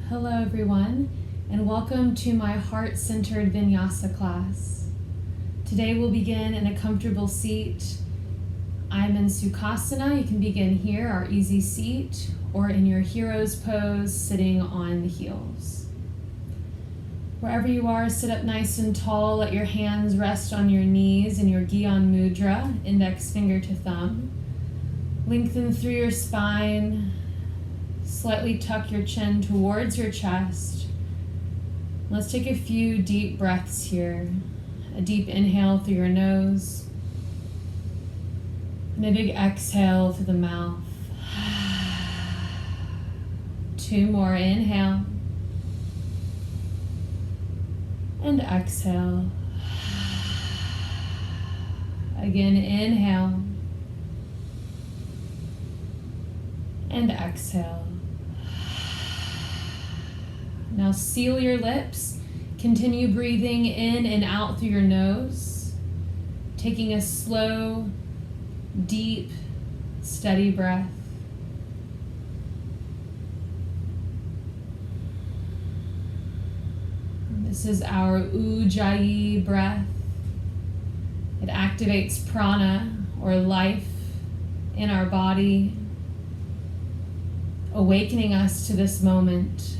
Hello everyone, and welcome to my Heart-Centered Vinyasa class. Today we'll begin in a comfortable seat. I'm in Sukhasana. You can begin here, our easy seat, or in your hero's pose, sitting on the heels. Wherever you are, sit up nice and tall. Let your hands rest on your knees in your Gyan Mudra, index finger to thumb. Lengthen through your spine. Slightly tuck your chin towards your chest. Let's take a few deep breaths here. A deep inhale through your nose. And a big exhale through the mouth. 2 more. Inhale. And exhale. Again, inhale. And exhale. Now seal your lips. Continue breathing in and out through your nose. Taking a slow, deep, steady breath. This is our Ujjayi breath. It activates prana, or life, in our body, awakening us to this moment.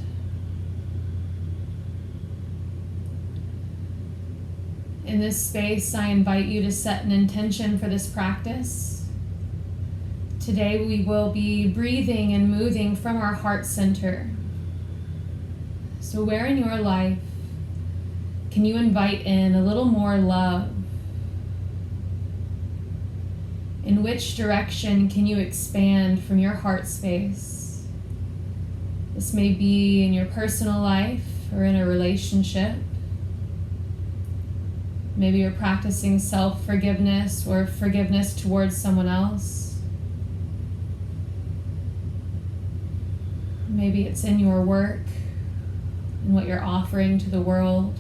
In this space, I invite you to set an intention for this practice. Today we will be breathing and moving from our heart center. So where in your life can you invite in a little more love? In which direction can you expand from your heart space? This may be in your personal life or in a relationship. Maybe you're practicing self-forgiveness or forgiveness towards someone else. Maybe it's in your work and what you're offering to the world.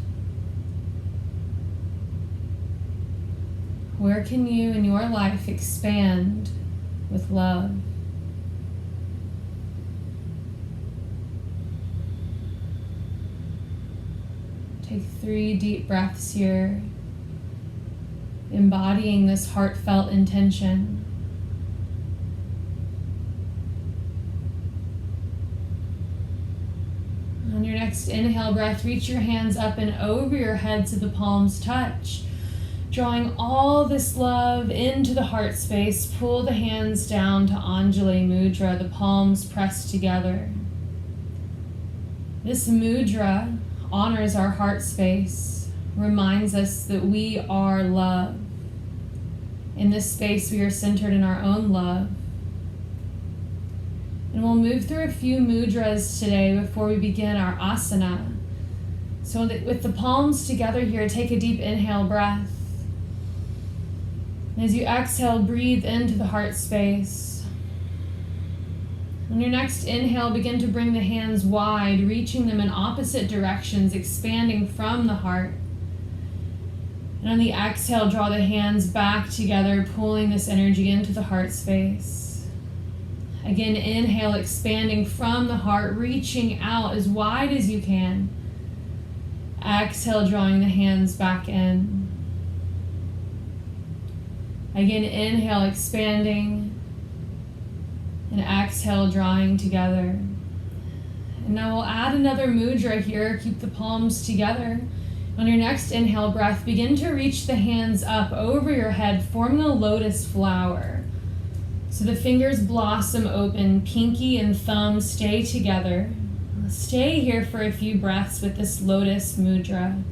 Where can you in your life expand with love? Take 3 deep breaths here, embodying this heartfelt intention. On your next inhale breath, reach your hands up and over your head so the palms touch. Drawing all this love into the heart space, pull the hands down to Anjali Mudra, the palms pressed together. This mudra honors our heart space, reminds us that we are love. In this space, we are centered in our own love. And we'll move through a few mudras today before we begin our asana. So that with the palms together here, take a deep inhale breath. And as you exhale, breathe into the heart space. On your next inhale, begin to bring the hands wide, reaching them in opposite directions, expanding from the heart. And on the exhale, draw the hands back together, pulling this energy into the heart space. Again, inhale, expanding from the heart, reaching out as wide as you can. Exhale, drawing the hands back in. Again, inhale, expanding. And exhale, drawing together. And now we'll add another mudra here. Keep the palms together. On your next inhale breath, begin to reach the hands up over your head, forming a lotus flower. So the fingers blossom open, pinky and thumb stay together. Stay here for a few breaths with this lotus mudra.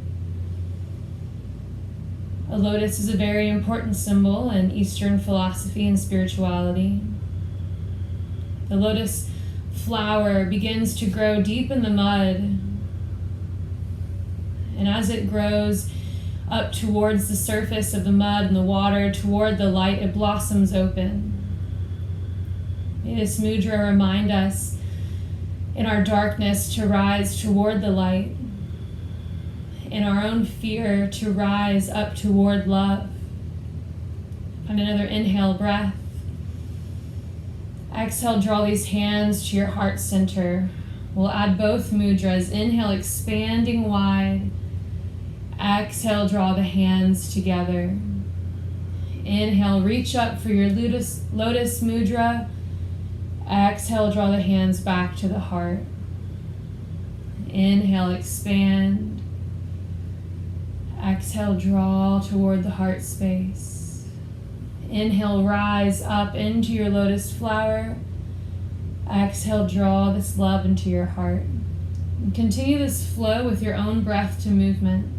A lotus is a very important symbol in Eastern philosophy and spirituality. The lotus flower begins to grow deep in the mud. And as it grows up towards the surface of the mud and the water, toward the light, it blossoms open. May this mudra remind us in our darkness to rise toward the light, in our own fear to rise up toward love. On another inhale breath, Exhale, draw these hands to your heart center. We'll add both mudras. Inhale, expanding wide. Exhale, draw the hands together. Inhale, reach up for your lotus mudra. Exhale, draw the hands back to the heart. Inhale, expand. Exhale, draw toward the heart space. Inhale, rise up into your lotus flower. Exhale, draw this love into your heart. And continue this flow with your own breath to movement.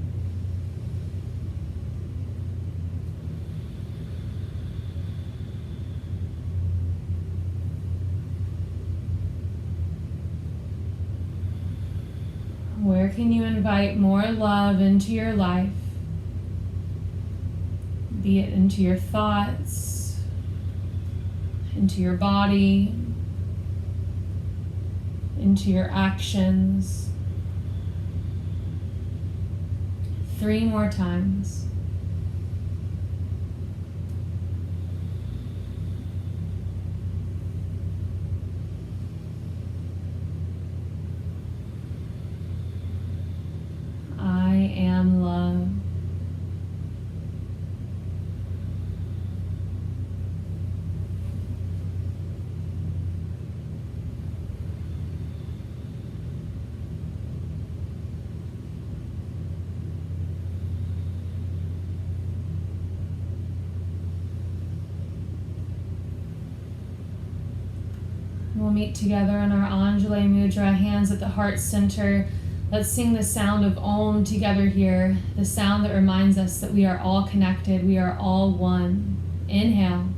Where can you invite more love into your life? Be it into your thoughts, into your body, into your actions. 3 more times. I am love. We'll meet together in our Anjali Mudra, hands at the heart center. Let's sing the sound of Om together here, the sound that reminds us that we are all connected, we are all one. Inhale.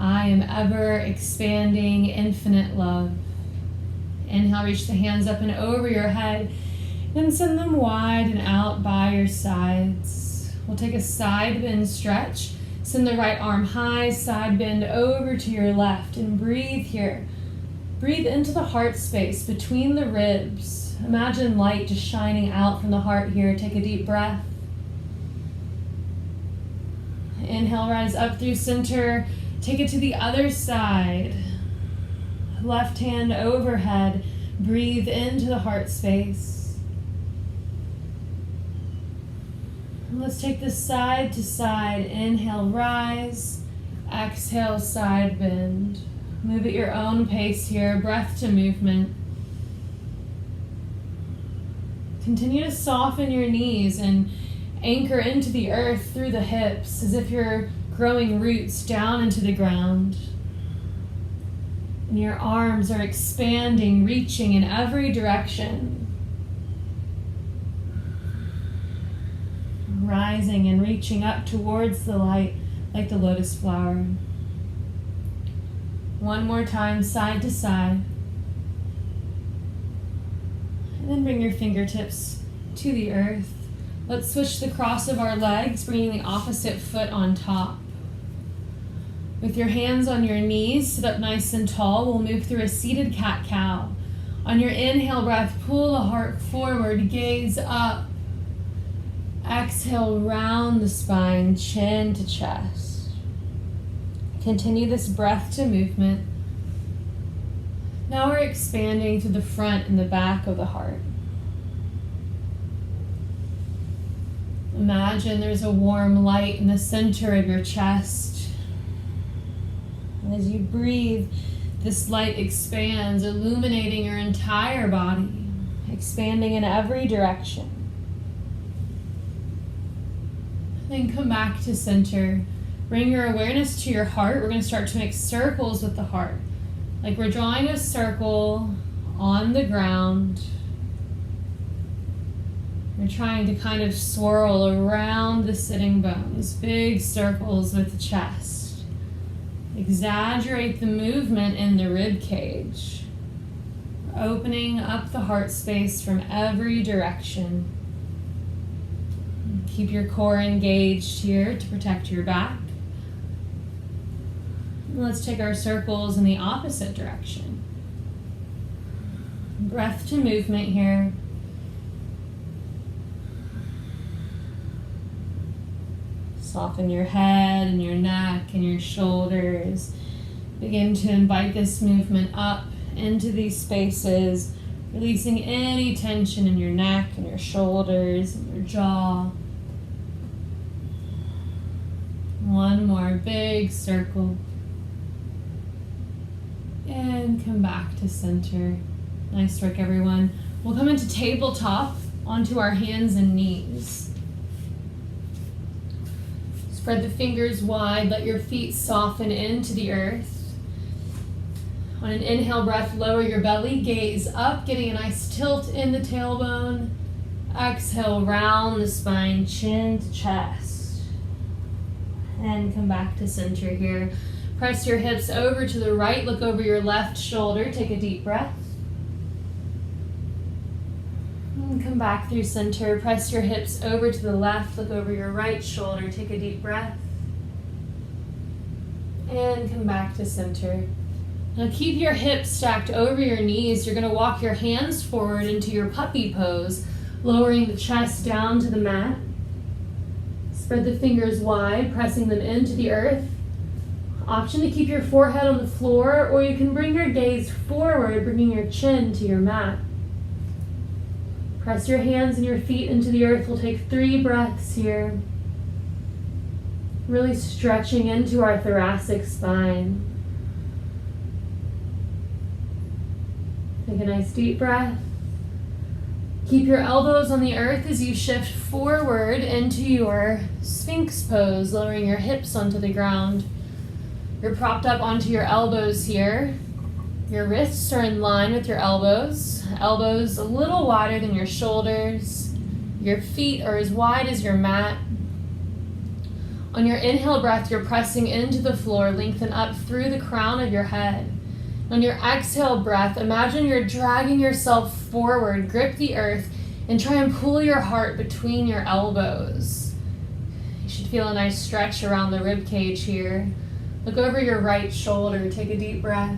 I am ever expanding infinite love. Inhale, reach the hands up and over your head and send them wide and out by your sides. We'll take a side bend stretch. Send the right arm high, side bend over to your left, and breathe here. Breathe into the heart space between the ribs. Imagine light just shining out from the heart here. Take a deep breath. Inhale, rise up through center. Take it to the other side. Left hand overhead. Breathe into the heart space. And let's take this side to side. Inhale, rise. Exhale, side bend. Move at your own pace here. Breath to movement. Continue to soften your knees and anchor into the earth through the hips as if you're growing roots down into the ground. And your arms are expanding, reaching in every direction. Rising and reaching up towards the light like the lotus flower. One more time, side to side. And then bring your fingertips to the earth. Let's switch the cross of our legs, bringing the opposite foot on top. With your hands on your knees, sit up nice and tall. We'll move through a seated cat-cow. On your inhale breath, pull the heart forward, gaze up. Exhale, round the spine, chin to chest. Continue this breath to movement. Now we're expanding to the front and the back of the heart. Imagine there's a warm light in the center of your chest. And as you breathe, this light expands, illuminating your entire body, expanding in every direction. Then come back to center. Bring your awareness to your heart. We're going to start to make circles with the heart. Like we're drawing a circle on the ground. We're trying to kind of swirl around the sitting bones, big circles with the chest. Exaggerate the movement in the rib cage, opening up the heart space from every direction. Keep your core engaged here to protect your back. Let's take our circles in the opposite direction. Breath to movement here. Soften your head and your neck and your shoulders. Begin to invite this movement up into these spaces, releasing any tension in your neck and your shoulders and your jaw. One more big circle. And come back to center. Nice work, everyone. We'll come into tabletop onto our hands and knees. Spread the fingers wide. Let your feet soften into the earth. On an inhale breath, lower your belly, gaze up, getting a nice tilt in the tailbone. Exhale, round the spine, chin to chest. And come back to center here. Press your hips over to the right, look over your left shoulder, take a deep breath. And come back through center, press your hips over to the left, look over your right shoulder, take a deep breath. And come back to center. Now keep your hips stacked over your knees. You're going to walk your hands forward into your puppy pose, lowering the chest down to the mat. Spread the fingers wide, pressing them into the earth. Option to keep your forehead on the floor, or you can bring your gaze forward, bringing your chin to your mat. Press your hands and your feet into the earth. We'll take 3 breaths here. Really stretching into our thoracic spine. Take a nice deep breath. Keep your elbows on the earth as you shift forward into your Sphinx pose, lowering your hips onto the ground. You're propped up onto your elbows here. Your wrists are in line with your elbows. Elbows a little wider than your shoulders. Your feet are as wide as your mat. On your inhale breath, you're pressing into the floor, lengthen up through the crown of your head. On your exhale breath, imagine you're dragging yourself forward, grip the earth, and try and pull your heart between your elbows. You should feel a nice stretch around the rib cage here. Look over your right shoulder, take a deep breath.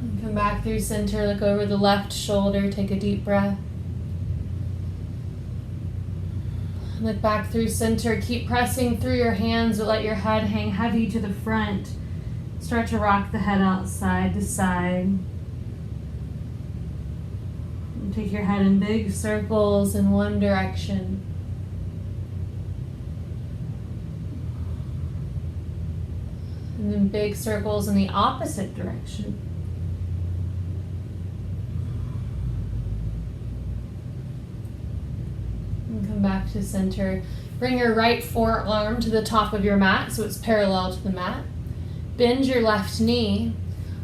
And come back through center, look over the left shoulder, take a deep breath. Look back through center, keep pressing through your hands, but let your head hang heavy to the front. Start to rock the head out side to side. And take your head in big circles in one direction. And then big circles in the opposite direction. And come back to center. Bring your right forearm to the top of your mat so it's parallel to the mat. Bend your left knee.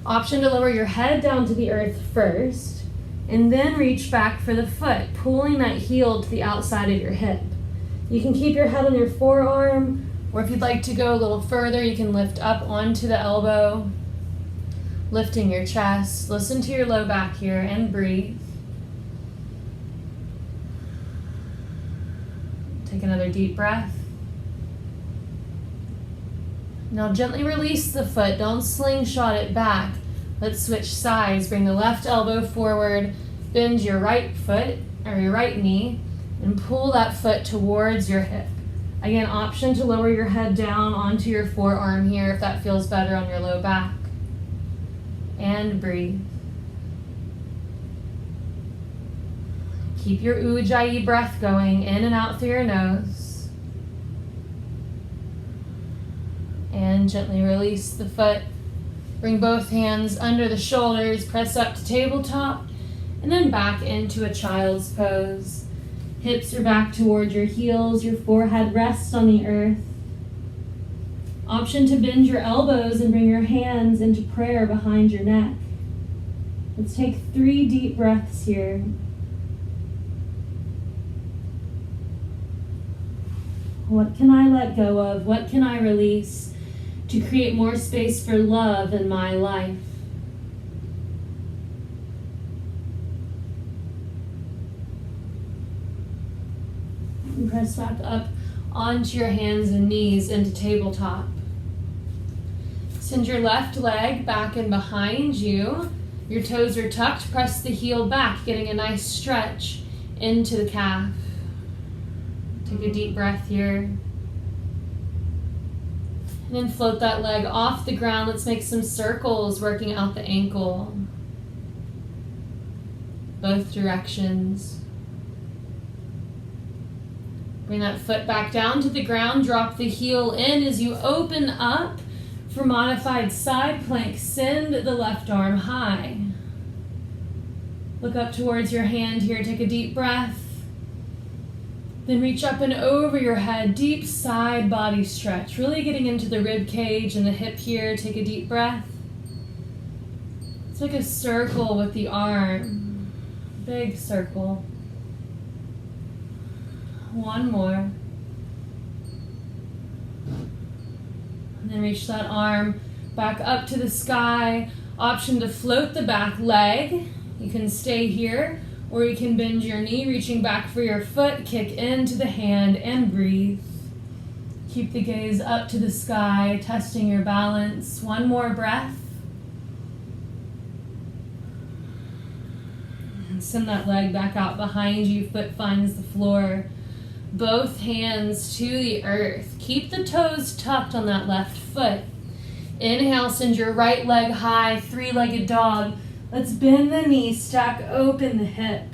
Option to lower your head down to the earth first, and then reach back for the foot, pulling that heel to the outside of your hip. You can keep your head on your forearm, or if you'd like to go a little further, you can lift up onto the elbow, lifting your chest. Listen to your low back here and breathe. Take another deep breath. Now gently release the foot. Don't slingshot it back. Let's switch sides. Bring the left elbow forward, bend your right foot or your right knee, and pull that foot towards your hip. Again, option to lower your head down onto your forearm here if that feels better on your low back. And breathe. Keep your Ujjayi breath going in and out through your nose. And gently release the foot. Bring both hands under the shoulders, press up to tabletop, and then back into a child's pose. Hips are back toward your heels, your forehead rests on the earth. Option to bend your elbows and bring your hands into prayer behind your neck. Let's take 3 deep breaths here. What can I let go of? What can I release to create more space for love in my life? press back up onto your hands and knees into tabletop. Send your left leg back and behind you. Your toes are tucked. Press the heel back, getting a nice stretch into the calf. Take a deep breath here. And then float that leg off the ground. Let's make some circles, working out the ankle. Both directions. Bring that foot back down to the ground. Drop the heel in as you open up for modified side plank. Send the left arm high. Look up towards your hand here. Take a deep breath. Then reach up and over your head. Deep side body stretch. Really getting into the rib cage and the hip here. Take a deep breath. It's like a circle with the arm. Big circle. One more. And then reach that arm back up to the sky. Option to float the back leg. You can stay here, or you can bend your knee, reaching back for your foot. Kick into the hand and breathe. Keep the gaze up to the sky, testing your balance. One more breath. And send that leg back out behind you. Foot finds the floor. Both hands to the earth. Keep the toes tucked on that left foot. Inhale, send your right leg high, three-legged dog. Let's bend the knee, stack open the hip.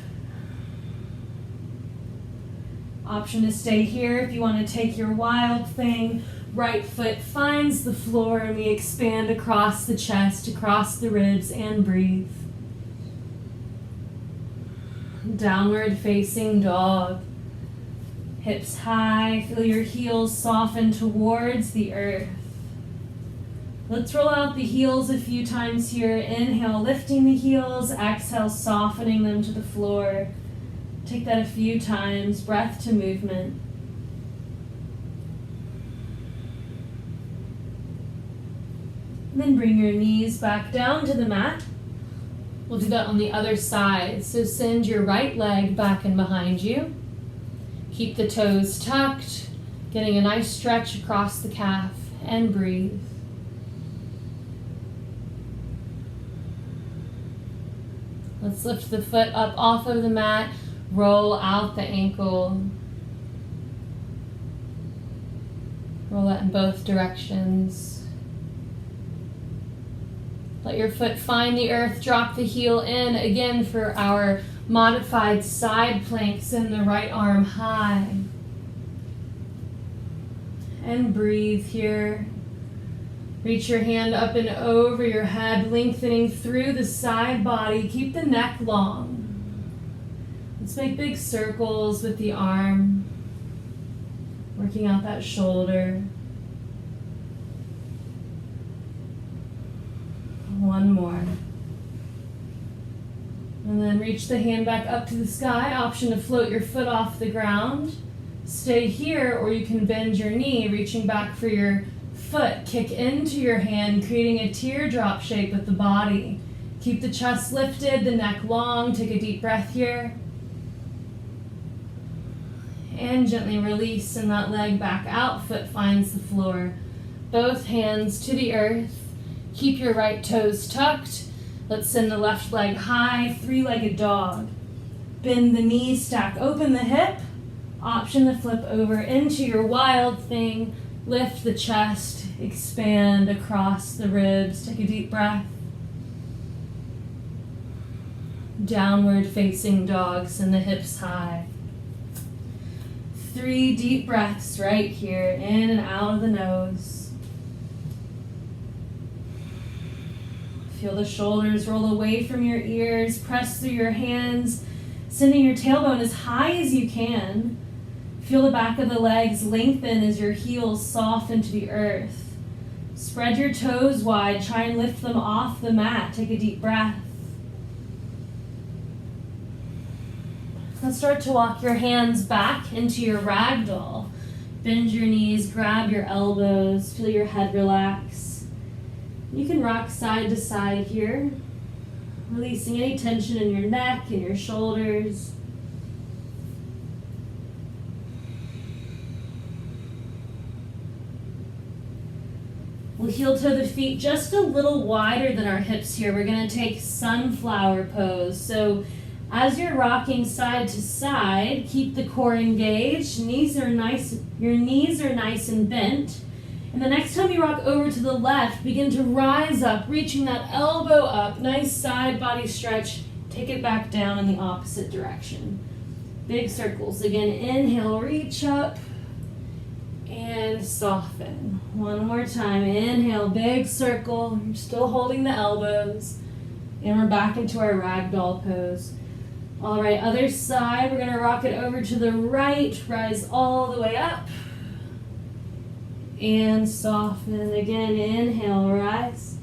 Option to stay here if you want to take your wild thing. Right foot finds the floor and we expand across the chest, across the ribs, and breathe. Downward facing dog. Hips high, feel your heels soften towards the earth. Let's roll out the heels a few times here. Inhale, lifting the heels. Exhale, softening them to the floor. Take that a few times. Breath to movement. And then bring your knees back down to the mat. We'll do that on the other side. So send your right leg back and behind you. Keep the toes tucked, getting a nice stretch across the calf, and breathe. Let's lift the foot up off of the mat, roll out the ankle. Roll that in both directions. Let your foot find the earth, drop the heel in again for our modified side plank. Send the right arm high. And breathe here. Reach your hand up and over your head, lengthening through the side body. Keep the neck long. Let's make big circles with the arm, working out that shoulder. One more. And then reach the hand back up to the sky. Option to float your foot off the ground. Stay here, or you can bend your knee, reaching back for your foot. Kick into your hand, creating a teardrop shape with the body. Keep the chest lifted, the neck long. Take a deep breath here. And gently release, send that leg back out. Foot finds the floor. Both hands to the earth. Keep your right toes tucked. Let's send the left leg high, three-legged dog. Bend the knee, stack open the hip. Option to flip over into your wild thing. Lift the chest, expand across the ribs. Take a deep breath. Downward facing dog, send the hips high. 3 deep breaths right here, in and out of the nose. Feel the shoulders roll away from your ears. Press through your hands, sending your tailbone as high as you can. Feel the back of the legs lengthen as your heels soften to the earth. Spread your toes wide. Try and lift them off the mat. Take a deep breath. Let's start to walk your hands back into your ragdoll. Bend your knees, grab your elbows, feel your head relax. You can rock side to side here, releasing any tension in your neck and your shoulders. We'll heel toe the feet just a little wider than our hips here. We're going to take sunflower pose. So as you're rocking side to side, keep the core engaged. Your knees are nice and bent. And the next time you rock over to the left, begin to rise up, reaching that elbow up. Nice side body stretch. Take it back down in the opposite direction. Big circles. Again, inhale, reach up and soften. One more time. Inhale, big circle. You're still holding the elbows. And we're back into our ragdoll pose. All right, other side. We're going to rock it over to the right. Rise all the way up. And soften. Again, inhale, rise.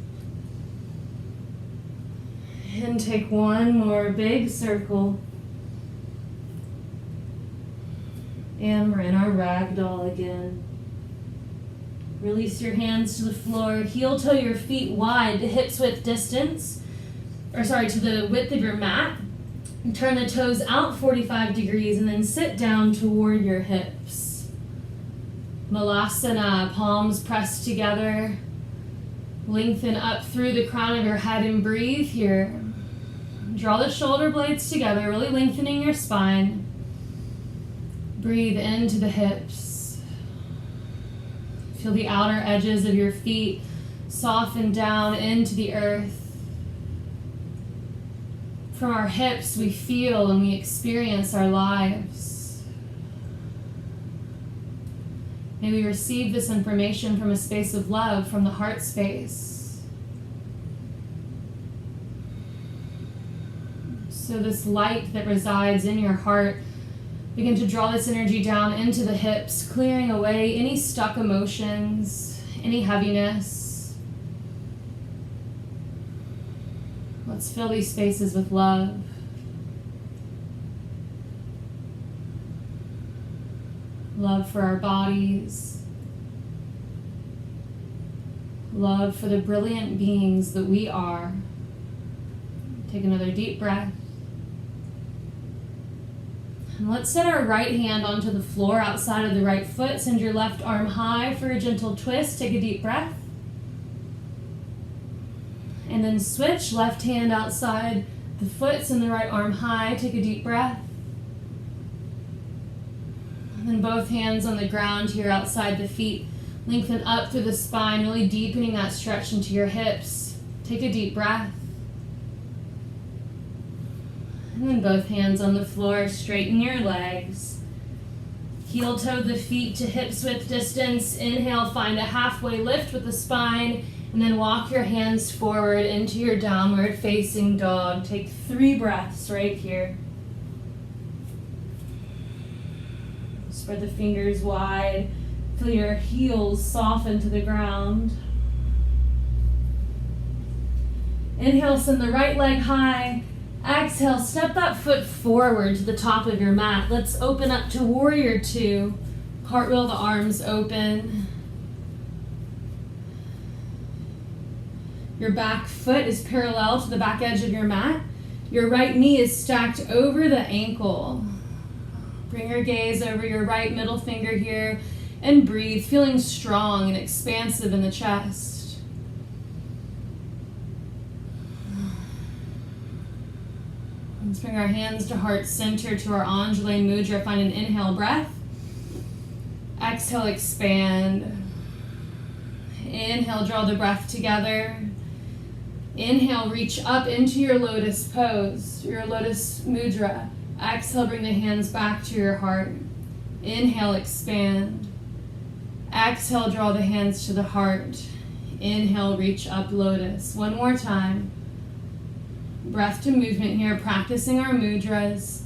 And take one more big circle. And we're in our ragdoll again. Release your hands to the floor. Heel toe your feet wide to hips width distance. To the width of your mat. And turn the toes out 45 degrees and then sit down toward your hips. Malasana, palms pressed together. Lengthen up through the crown of your head and breathe here. Draw the shoulder blades together, really lengthening your spine. Breathe into the hips. Feel the outer edges of your feet soften down into the earth. From our hips, we feel and we experience our lives. May we receive this information from a space of love, from the heart space. So this light that resides in your heart, begin to draw this energy down into the hips, clearing away any stuck emotions, any heaviness. Let's fill these spaces with love. Love for our bodies. Love for the brilliant beings that we are. Take another deep breath. And let's set our right hand onto the floor outside of the right foot. Send your left arm high for a gentle twist. Take a deep breath. And then switch, left hand outside the foot, send the right arm high, take a deep breath. And then both hands on the ground here outside the feet. Lengthen up through the spine, really deepening that stretch into your hips. Take a deep breath. And then both hands on the floor, straighten your legs. Heel toe the feet to hips width distance. Inhale, find a halfway lift with the spine. And then walk your hands forward into your downward facing dog. Take 3 breaths right here. Spread the fingers wide. Feel your heels soften to the ground. Inhale, send the right leg high. Exhale, step that foot forward to the top of your mat. Let's open up to Warrior 2. Cartwheel the arms open. Your back foot is parallel to the back edge of your mat. Your right knee is stacked over the ankle. Bring your gaze over your right middle finger here and breathe, feeling strong and expansive in the chest. Let's bring our hands to heart center to our Anjali Mudra. Find an inhale breath. Exhale, expand. Inhale, draw the breath together. Inhale, reach up into your lotus pose, your lotus mudra. Exhale, bring the hands back to your heart. Inhale, expand. Exhale, draw the hands to the heart. Inhale, reach up, lotus. One more time. Breath to movement here, practicing our mudras.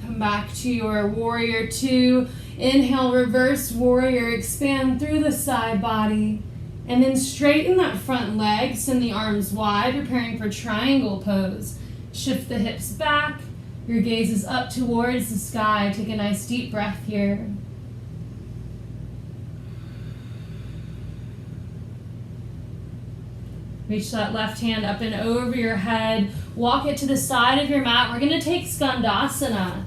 Come back to your Warrior 2. Inhale, reverse warrior, expand through the side body. And then straighten that front leg, send the arms wide, preparing for triangle pose. Shift the hips back, your gaze is up towards the sky. Take a nice deep breath here. Reach that left hand up and over your head. Walk it to the side of your mat. We're going to take Skandasana.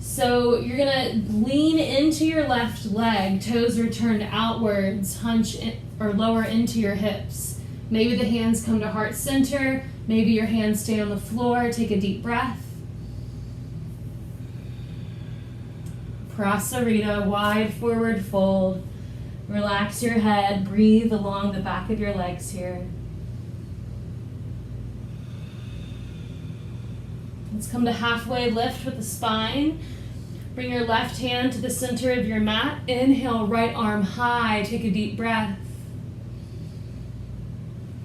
So you're gonna lean into your left leg, toes are turned outwards, hunch in, or lower into your hips. Maybe the hands come to heart center, maybe your hands stay on the floor. Take a deep breath. Prasarita, wide forward fold. Relax your head, breathe along the back of your legs here. Let's come to halfway lift with the spine. Bring your left hand to the center of your mat. Inhale, right arm high. Take a deep breath.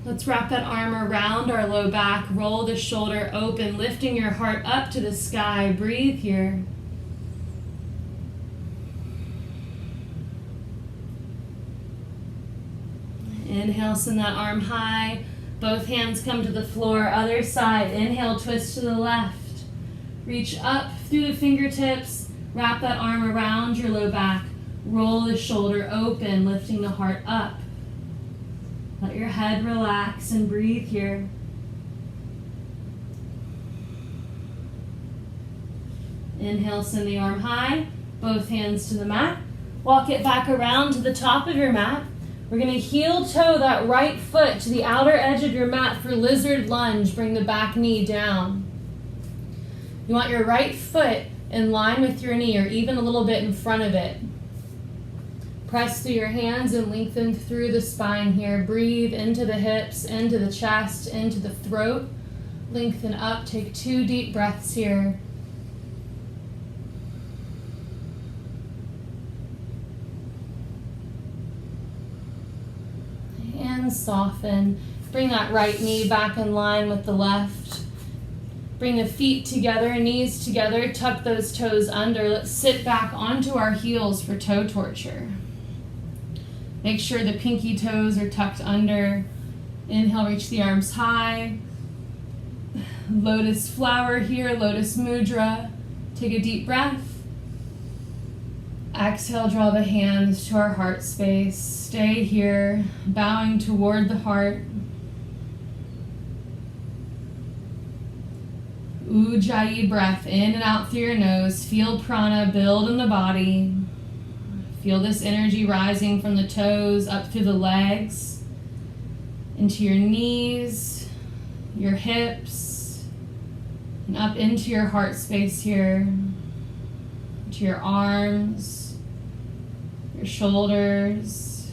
Let's wrap that arm around our low back. Roll the shoulder open, lifting your heart up to the sky. Breathe here. Inhale, send that arm high. Both hands come to the floor. Other side. Inhale, twist to the left. Reach up through the fingertips. Wrap that arm around your low back. Roll the shoulder open, lifting the heart up. Let your head relax and breathe here. Inhale, send the arm high. Both hands to the mat. Walk it back around to the top of your mat. We're going to heel toe that right foot to the outer edge of your mat for lizard lunge. Bring the back knee down. You want your right foot in line with your knee or even a little bit in front of it. Press through your hands and lengthen through the spine here. Breathe into the hips, into the chest, into the throat. Lengthen up. Take 2 deep breaths here. And soften. Bring that right knee back in line with the left. Bring the feet together, knees together, tuck those toes under. Let's sit back onto our heels for toe torture. Make sure the pinky toes are tucked under. Inhale, reach the arms high. Lotus flower here, lotus mudra. Take a deep breath. Exhale, draw the hands to our heart space. Stay here, bowing toward the heart. Ujjayi breath in and out through your nose. Feel prana build in the body. Feel this energy rising from the toes up through the legs, into your knees, your hips, and up into your heart space here, into your arms, your shoulders,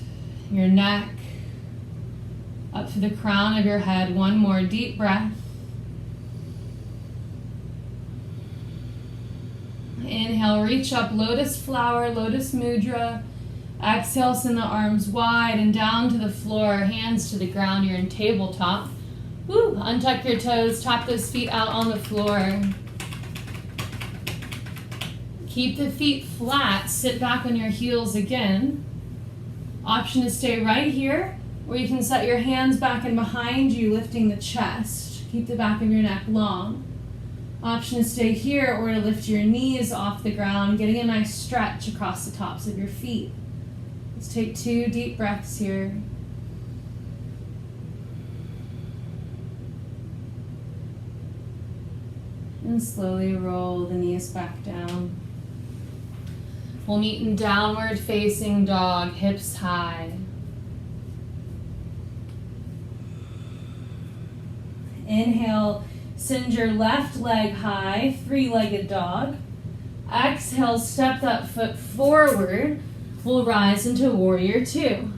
your neck, up to the crown of your head. One more deep breath. Inhale, reach up, lotus flower, lotus mudra. Exhale, send the arms wide and down to the floor, hands to the ground. You're in tabletop. Woo, untuck your toes, tap those feet out on the floor. Keep the feet flat, sit back on your heels again. Option to stay right here, or you can set your hands back and behind you, lifting the chest. Keep the back of your neck long. Option to stay here or to lift your knees off the ground, getting a nice stretch across the tops of your feet. Let's take 2 deep breaths here. And slowly roll the knees back down. We'll meet in downward facing dog, hips high. Inhale. Send your left leg high, 3-legged dog. Exhale, step that foot forward. We'll rise into warrior 2.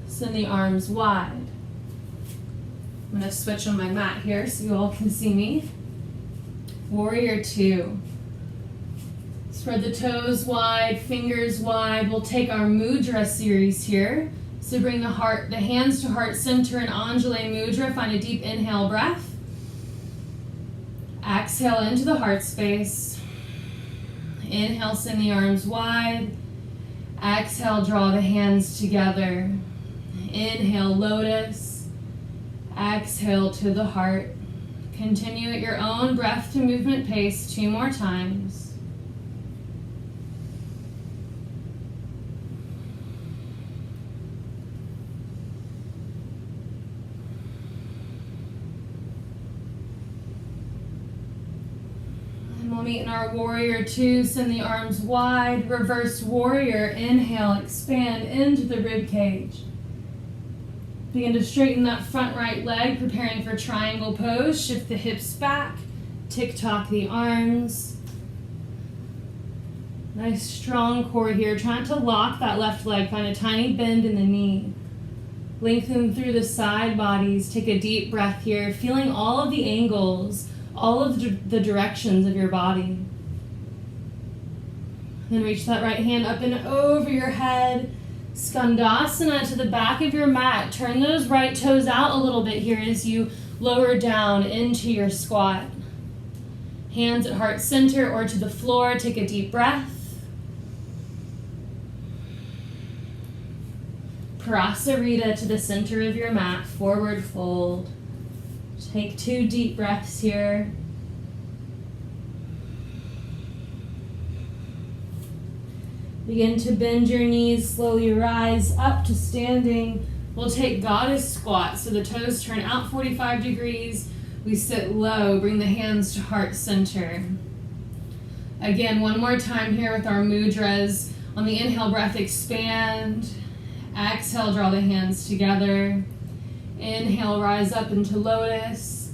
Send the arms wide. I'm going to switch on my mat here so you all can see me. Warrior 2. Spread the toes wide, fingers wide. We'll take our mudra series here. So bring the hands to heart center in Anjali mudra. Find a deep inhale breath. Exhale into the heart space. Inhale, send the arms wide. Exhale, draw the hands together. Inhale, lotus. Exhale to the heart. Continue at your own breath to movement pace 2 more times. meet in our warrior two. Send the arms wide. Reverse warrior. Inhale, expand into the rib cage. Begin to straighten that front right leg, preparing for triangle pose. Shift the hips back. Tick-tock the arms. Nice strong core here. Try not to lock that left leg. Find a tiny bend in the knee. Lengthen through the side bodies. Take a deep breath here, feeling all of the angles, all of the directions of your body. Then reach that right hand up and over your head. Skandasana to the back of your mat. Turn those right toes out a little bit here as you lower down into your squat. Hands at heart center or to the floor. Take a deep breath. Prasarita to the center of your mat, forward fold. Take 2 deep breaths here. Begin to bend your knees, slowly rise up to standing. We'll take goddess squat, so the toes turn out 45 degrees. We sit low, bring the hands to heart center. Again, one more time here with our mudras. On the inhale breath, expand. Exhale, draw the hands together. Inhale, rise up into lotus.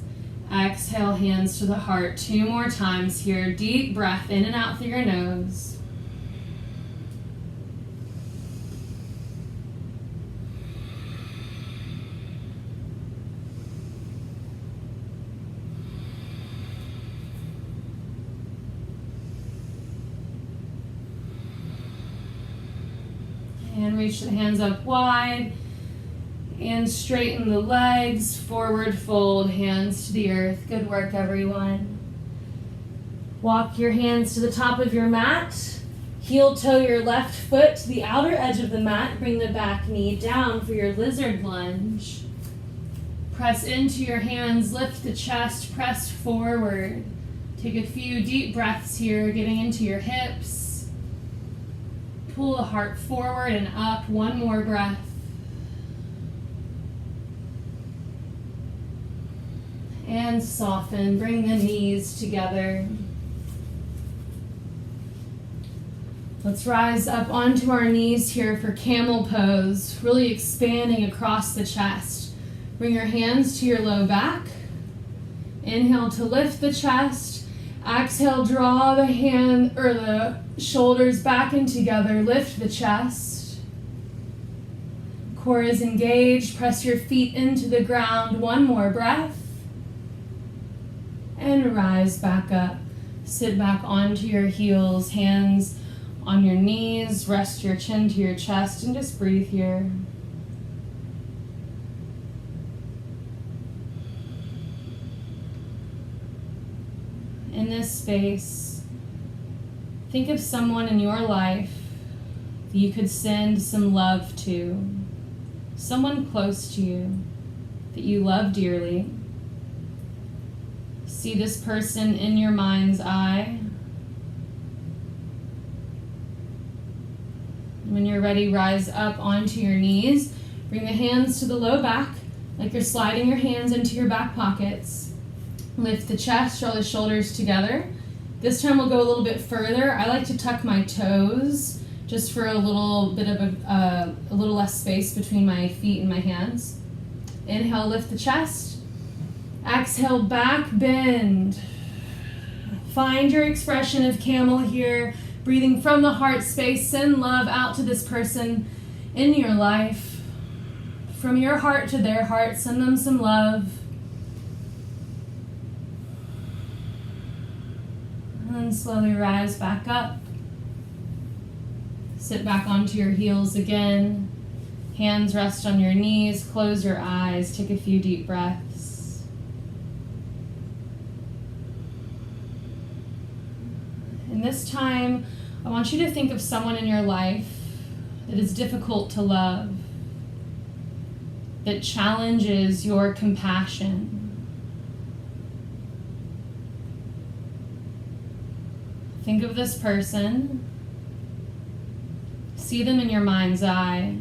Exhale, hands to the heart. 2 more times here. Deep breath in and out through your nose. And reach the hands up wide and straighten the legs, forward fold, hands to the earth. Good work, everyone. Walk your hands to the top of your mat. Heel toe your left foot to the outer edge of the mat. Bring the back knee down for your lizard lunge. Press into your hands, lift the chest, press forward. Take a few deep breaths here, getting into your hips. Pull the heart forward and up. 1 more breath. And soften. Bring the knees together. Let's rise up onto our knees here for camel pose, really expanding across the chest. Bring your hands to your low back. Inhale to lift the chest. Exhale, draw the hand or the shoulders back and together. Lift the chest. Core is engaged. Press your feet into the ground. 1 more breath. And rise back up. Sit back onto your heels, hands on your knees. Rest your chin to your chest and just breathe here. In this space, think of someone in your life that you could send some love to, someone close to you that you love dearly. See this person in your mind's eye. When you're ready, rise up onto your knees. Bring the hands to the low back, like you're sliding your hands into your back pockets. Lift the chest, draw the shoulders together. This time we'll go a little bit further. I like to tuck my toes just for a little bit of a little less space between my feet and my hands. Inhale, lift the chest. Exhale, back bend. Find your expression of camel here. Breathing from the heart space, send love out to this person in your life. From your heart to their heart, send them some love. And then slowly rise back up. Sit back onto your heels again. Hands rest on your knees. Close your eyes. Take a few deep breaths. And this time, I want you to think of someone in your life that is difficult to love, that challenges your compassion. Think of this person. See them in your mind's eye.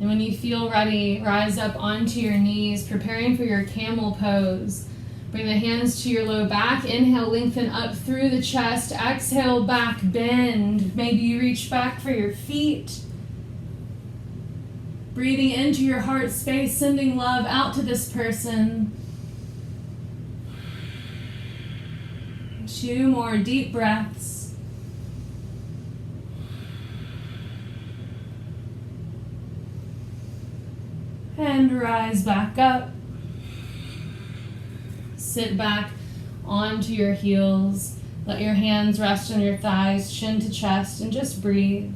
And when you feel ready, rise up onto your knees, preparing for your camel pose. Bring the hands to your low back. Inhale, lengthen up through the chest. Exhale, back bend. Maybe you reach back for your feet. Breathing into your heart space, sending love out to this person. 2 more deep breaths. And rise back up. Sit back onto your heels. Let your hands rest on your thighs, chin to chest, and just breathe.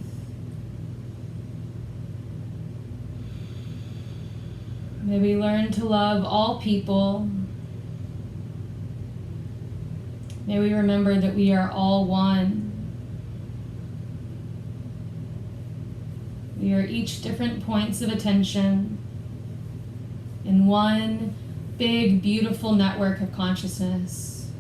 May we learn to love all people. May we remember that we are all one. We are each different points of attention in one big, beautiful network of consciousness.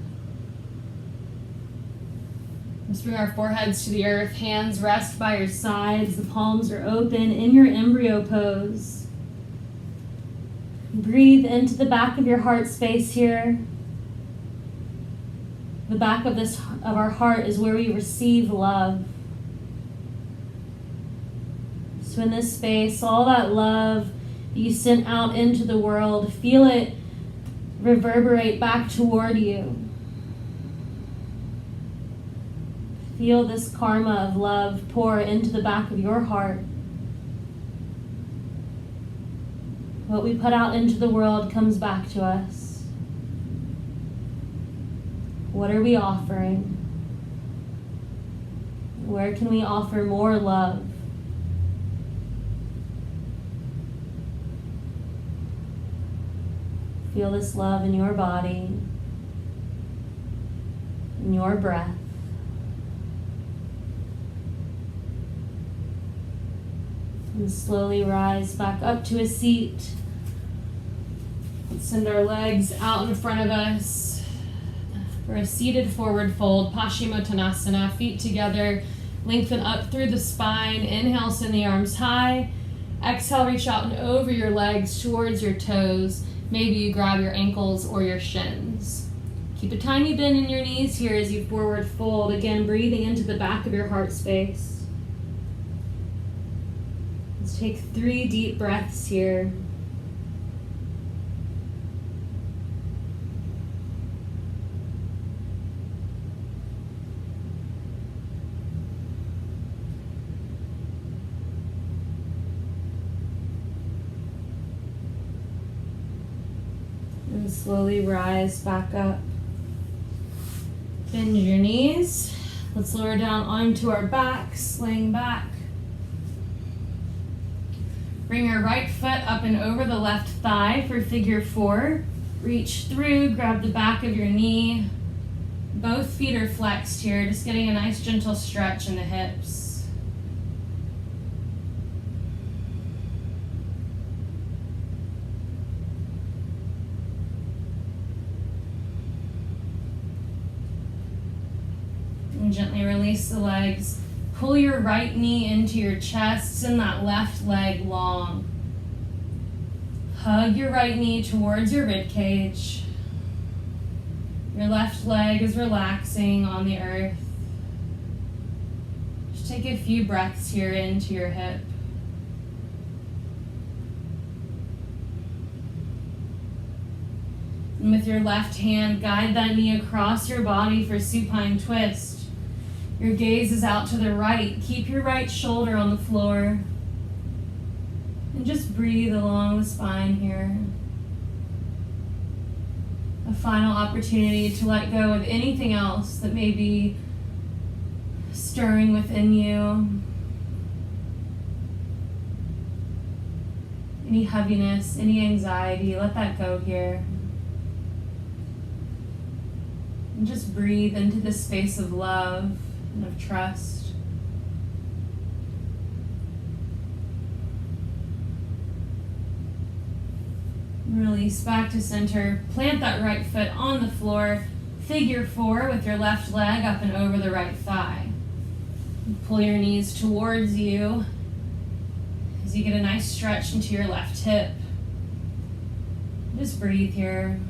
Let's bring our foreheads to the earth. Hands rest by your sides. The palms are open in your embryo pose. Breathe into the back of your heart space here. The back of our heart is where we receive love. So in this space, all that love that you sent out into the world, feel it reverberate back toward you. Feel this karma of love pour into the back of your heart. What we put out into the world comes back to us. What are we offering? Where can we offer more love? Feel this love in your body, in your breath. And slowly rise back up to a seat. Let's send our legs out in front of us for a seated forward fold, Paschimottanasana, feet together, lengthen up through the spine. Inhale, send the arms high. Exhale, reach out and over your legs towards your toes. Maybe you grab your ankles or your shins. Keep a tiny bend in your knees here as you forward fold. Again, breathing into the back of your heart space. Let's take 3 deep breaths here. And slowly rise back up. Bend your knees. Let's lower down onto our backs, laying back. Bring your right foot up and over the left thigh for figure 4. Reach through, grab the back of your knee. Both feet are flexed here, just getting a nice gentle stretch in the hips. And gently release the legs. Pull your right knee into your chest, send that left leg long. Hug your right knee towards your rib cage. Your left leg is relaxing on the earth. Just take a few breaths here into your hip. And with your left hand, guide that knee across your body for supine twist. Your gaze is out to the right. Keep your right shoulder on the floor. And just breathe along the spine here. A final opportunity to let go of anything else that may be stirring within you. Any heaviness, any anxiety, let that go here. And just breathe into this space of love and of trust. Release back to center. Plant that right foot on the floor. Figure 4 with your left leg up and over the right thigh. Pull your knees towards you as you get a nice stretch into your left hip. Just breathe here.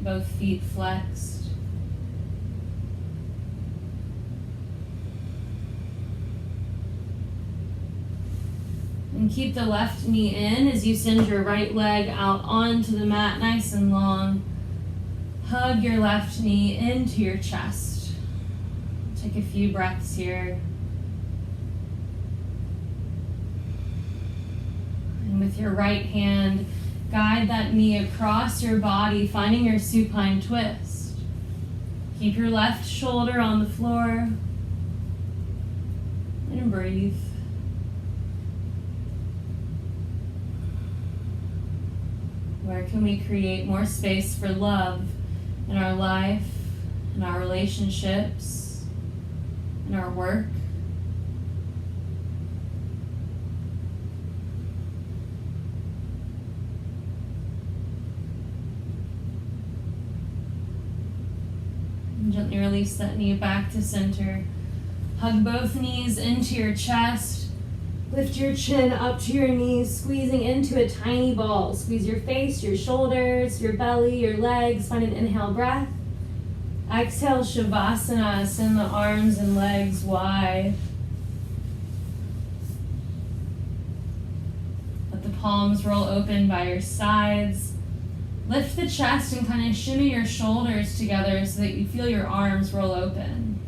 both feet flexed. And keep the left knee in as you send your right leg out onto the mat nice and long. Hug your left knee into your chest. Take a few breaths here. And with your right hand, guide that knee across your body, finding your supine twist. Keep your left shoulder on the floor. And breathe. Where can we create more space for love in our life, in our relationships, in our work? And gently release that knee back to center. Hug both knees into your chest. Lift your chin up to your knees, squeezing into a tiny ball. Squeeze your face, your shoulders, your belly, your legs. Find an inhale breath. Exhale, Shavasana. Send the arms and legs wide. Let the palms roll open by your sides. Lift the chest and kind of shimmy your shoulders together so that you feel your arms roll open.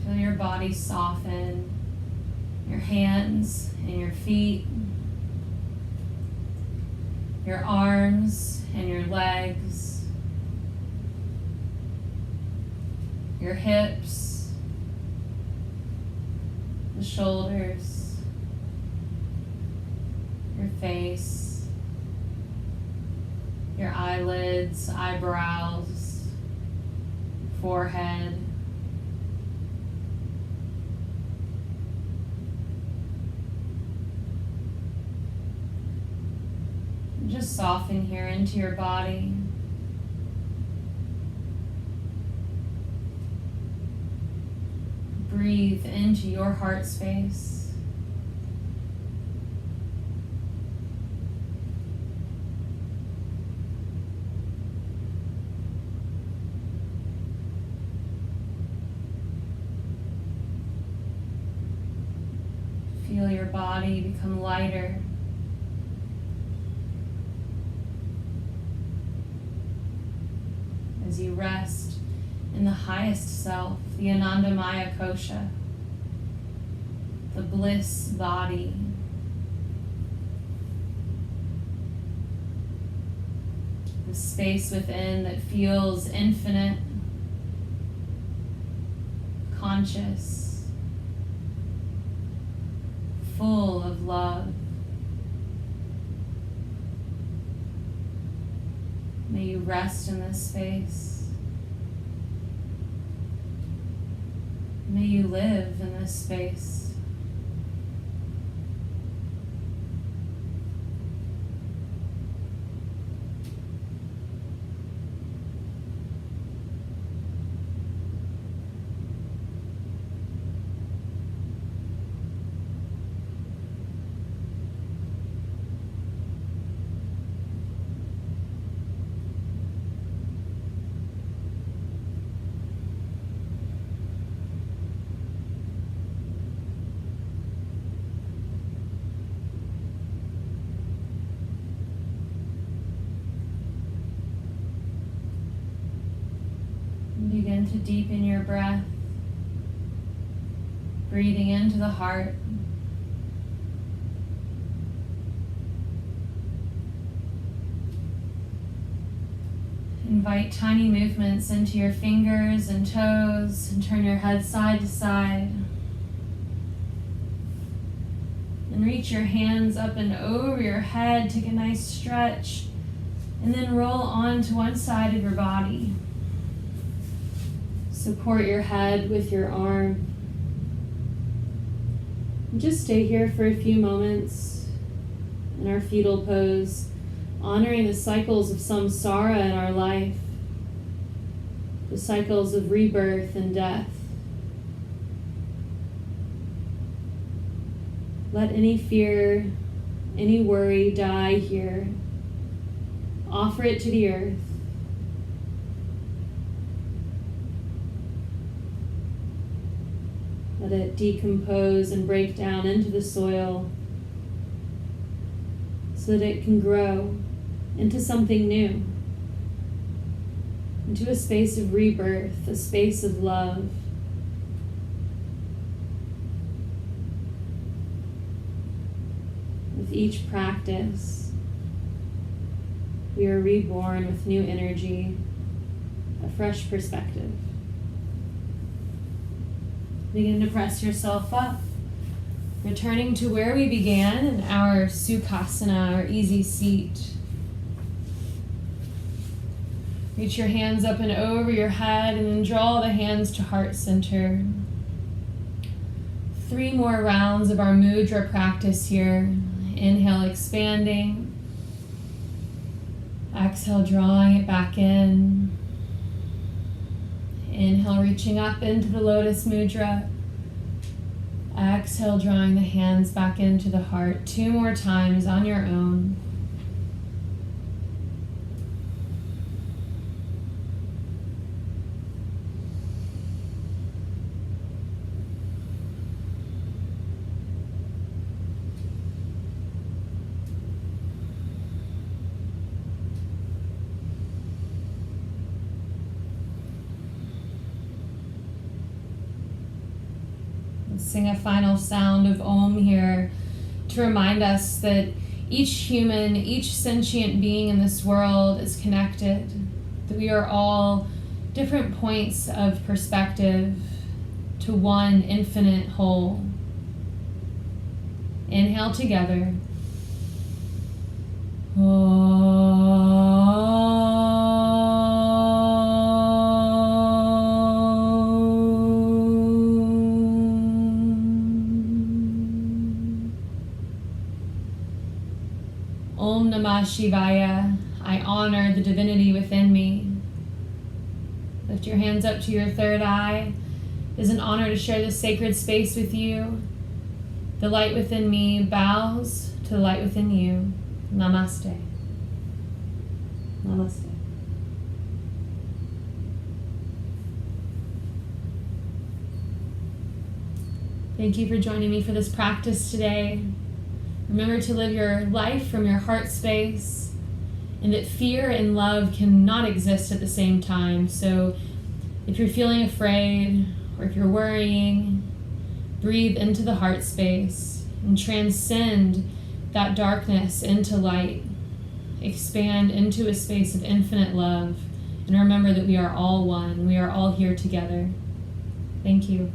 Feel your body soften, your hands and your feet, your arms and your legs, your hips, the shoulders, your face, your eyelids, eyebrows, forehead, just soften here into your body. Breathe into your heart space. Feel your body become lighter. As you rest in the highest self, the Anandamaya Kosha, the bliss body. The space within that feels infinite, conscious, full of love. May you rest in this space. May you live in this space. Begin to deepen your breath, breathing into the heart. Invite tiny movements into your fingers and toes and turn your head side to side. And reach your hands up and over your head, take a nice stretch, and then roll on to one side of your body. Support your head with your arm. And just stay here for a few moments in our fetal pose, honoring the cycles of samsara in our life, the cycles of rebirth and death. Let any fear, any worry die here. Offer it to the earth. Let it decompose and break down into the soil so that it can grow into something new, into a space of rebirth, a space of love. With each practice, we are reborn with new energy, a fresh perspective. Begin to press yourself up, returning to where we began in our Sukhasana, our easy seat. Reach your hands up and over your head and then draw the hands to heart center. 3 more rounds of our mudra practice here. Inhale, expanding. Exhale, drawing it back in. Inhale, reaching up into the lotus mudra. Exhale, drawing the hands back into the heart. 2 more times on your own. Sing a final sound of Om here to remind us that each human, each sentient being in this world is connected, that we are all different points of perspective to one infinite whole. Inhale together. Om Namah Shivaya. I honor the divinity within me. Lift your hands up to your third eye. It is an honor to share this sacred space with you. The light within me bows to the light within you. Namaste. Namaste. Thank you for joining me for this practice today. Remember to live your life from your heart space, and that fear and love cannot exist at the same time. So if you're feeling afraid or if you're worrying, breathe into the heart space and transcend that darkness into light. Expand into a space of infinite love, and remember that we are all one. We are all here together. Thank you.